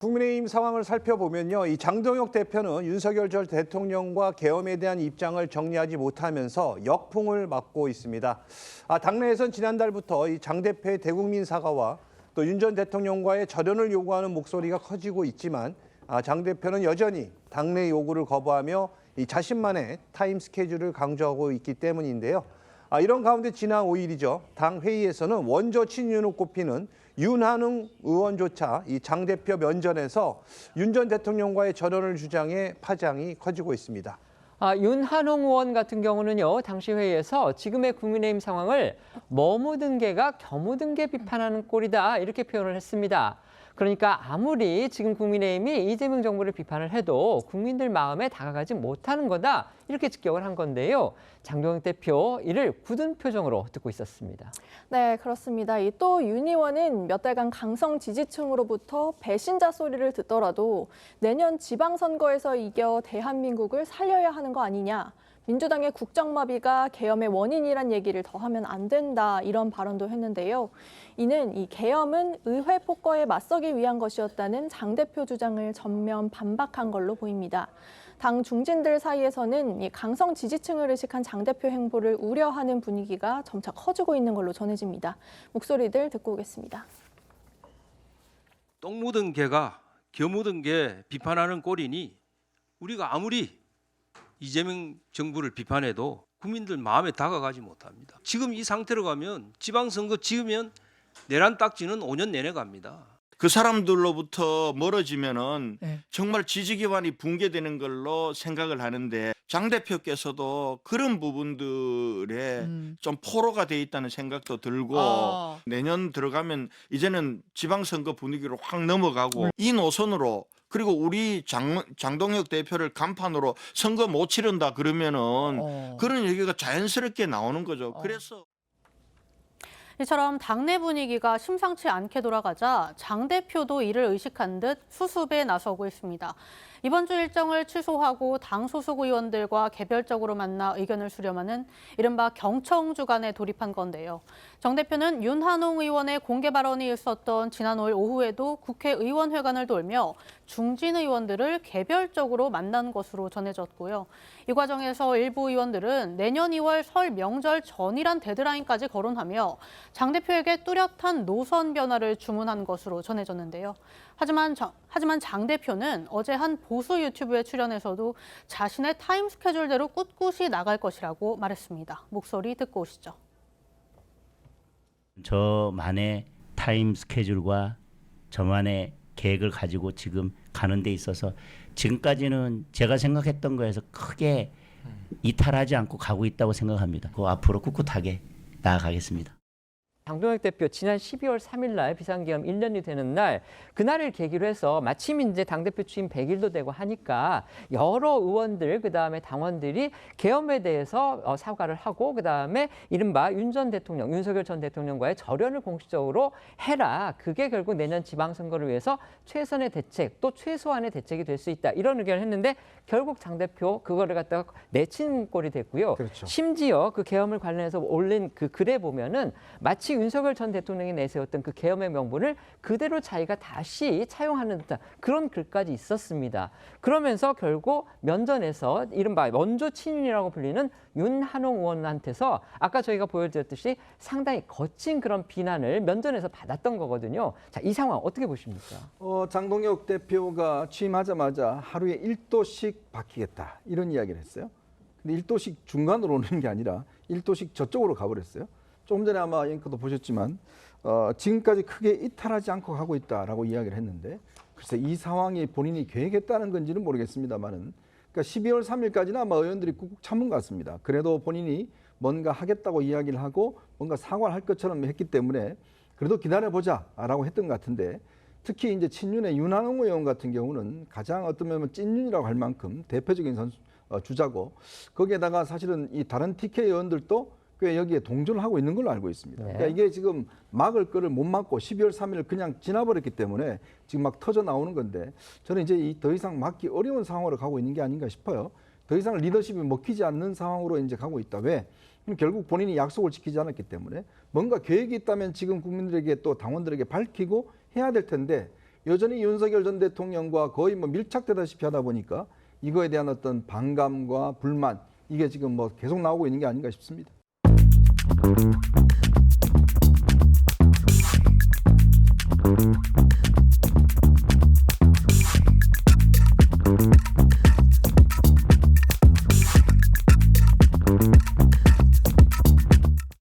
국민의힘 상황을 살펴보면요. 이 장동혁 대표는 윤석열 전 대통령과 계엄에 대한 입장을 정리하지 못하면서 역풍을 맞고 있습니다. 당내에선 지난달부터 이 장 대표의 대국민 사과와 또 윤 전 대통령과의 절연을 요구하는 목소리가 커지고 있지만 장 대표는 여전히 당내 요구를 거부하며 이 자신만의 타임 스케줄을 강조하고 있기 때문인데요. 이런 가운데 지난 5일이죠. 당 회의에서는 원조 친윤으로 꼽히는 윤한홍 의원조차 이 장 대표 면전에서 윤 전 대통령과의 절연을 주장해 파장이 커지고 있습니다. 윤한홍 의원 같은 경우는요, 당시 회의에서 지금의 국민의힘 상황을 머무든 개가 겨무든 개 비판하는 꼴이다, 이렇게 표현을 했습니다. 그러니까 아무리 지금 국민의힘이 이재명 정부를 비판을 해도 국민들 마음에 다가가지 못하는 거다, 이렇게 직격을 한 건데요. 장동혁 대표 이를 굳은 표정으로 듣고 있었습니다. 네, 그렇습니다. 또 윤 의원은 몇 달간 강성 지지층으로부터 배신자 소리를 듣더라도 내년 지방선거에서 이겨 대한민국을 살려야 하는 거 아니냐. 민주당의 국정마비가 계엄의 원인이란 얘기를 더 하면 안 된다, 이런 발언도 했는데요. 이는 이 계엄은 의회 폭거에 맞서기 위한 것이었다는 장 대표 주장을 전면 반박한 걸로 보입니다. 당 중진들 사이에서는 이 강성 지지층을 의식한 장 대표 행보를 우려하는 분위기가 점차 커지고 있는 걸로 전해집니다. 목소리들 듣고 오겠습니다. 똥 묻은 개가 겨 묻은 개 비판하는 꼴이니 우리가 아무리 이재명 정부를 비판해도 국민들 마음에 다가가지 못합니다. 지금 이 상태로 가면 지방선거 지으면 내란 딱지는 5년 내내 갑니다. 그 사람들로부터 멀어지면은 정말 지지 기반이 붕괴되는 걸로 생각을 하는데 장 대표께서도 그런 부분들에 좀 포로가 돼 있다는 생각도 들고 내년 들어가면 이제는 지방선거 분위기로 확 넘어가고 이 노선으로 그리고 우리 장동혁 대표를 간판으로 선거 못 치른다 그러면은 그런 얘기가 자연스럽게 나오는 거죠. 그래서 이처럼 당내 분위기가 심상치 않게 돌아가자 장 대표도 이를 의식한 듯 수습에 나서고 있습니다. 이번 주 일정을 취소하고 당 소속 의원들과 개별적으로 만나 의견을 수렴하는 이른바 경청 주간에 돌입한 건데요. 정 대표는 윤한홍 의원의 공개 발언이 있었던 지난 5일 오후에도 국회의원회관을 돌며 중진 의원들을 개별적으로 만난 것으로 전해졌고요. 이 과정에서 일부 의원들은 내년 2월 설 명절 전이란 데드라인까지 거론하며 장 대표에게 뚜렷한 노선 변화를 주문한 것으로 전해졌는데요. 하지만 장 대표는 어제 한 보수 유튜브에 출연해서도 자신의 타임 스케줄대로 꿋꿋이 나갈 것이라고 말했습니다. 목소리 듣고 오시죠. 저만의 타임 스케줄과 저만의 계획을 가지고 지금 가는 데 있어서 지금까지는 제가 생각했던 거에서 크게 이탈하지 않고 가고 있다고 생각합니다. 그 앞으로 꿋꿋하게 나아가겠습니다. 장동혁 대표 지난 12월 3일 날 비상계엄 1년이 되는 날, 그날을 계기로 해서 마침 이제 당대표 취임 100일도 되고 하니까 여러 의원들, 그다음에 당원들이 계엄에 대해서 사과를 하고 그다음에 이른바 윤 전 대통령, 윤석열 전 대통령과의 절연을 공식적으로 해라. 그게 결국 내년 지방선거를 위해서 최선의 대책, 또 최소한의 대책이 될 수 있다. 이런 의견을 했는데 결국 장 대표 그거를 갖다가 내친 꼴이 됐고요. 그렇죠. 심지어 그 계엄을 관련해서 올린 그 글에 보면은 마치 윤석열 전 대통령이 내세웠던 그 계엄의 명분을 그대로 자기가 다시 차용하는 듯한 그런 글까지 있었습니다. 그러면서 결국 면전에서 이른바 원조 친윤이라고 불리는 윤한홍 의원한테서 아까 저희가 보여드렸듯이 상당히 거친 그런 비난을 면전에서 받았던 거거든요. 자, 이 상황 어떻게 보십니까? 장동혁 대표가 취임하자마자 하루에 1도씩 바뀌겠다, 이런 이야기를 했어요. 근데 1도씩 중간으로 오는 게 아니라 1도씩 저쪽으로 가버렸어요. 조금 전에 아마 앵커도 보셨지만 지금까지 크게 이탈하지 않고 가고 있다라고 이야기를 했는데, 글쎄 이 상황이 본인이 계획했다는 건지는 모르겠습니다만은, 그러니까 12월 3일까지는 아마 의원들이 꾹꾹 참은 것 같습니다. 그래도 본인이 뭔가 하겠다고 이야기를 하고 뭔가 사과를 할 것처럼 했기 때문에 그래도 기다려보자라고 했던 것 같은데, 특히 이제 친윤의 윤한홍 의원 같은 경우는 가장 어떤 면은 찐윤이라고 할 만큼 대표적인 주자고, 거기에다가 사실은 이 다른 TK 의원들도 꽤 여기에 동조를 하고 있는 걸로 알고 있습니다. 그러니까 이게 지금 막을 거를 못 막고 12월 3일 그냥 지나버렸기 때문에 지금 막 터져 나오는 건데, 저는 이제 더 이상 막기 어려운 상황으로 가고 있는 게 아닌가 싶어요. 더 이상 리더십이 먹히지 않는 상황으로 이제 가고 있다. 왜? 결국 본인이 약속을 지키지 않았기 때문에 뭔가 계획이 있다면 지금 국민들에게 또 당원들에게 밝히고 해야 될 텐데, 여전히 윤석열 전 대통령과 거의 뭐 밀착되다시피 하다 보니까 이거에 대한 어떤 반감과 불만 이게 지금 뭐 계속 나오고 있는 게 아닌가 싶습니다.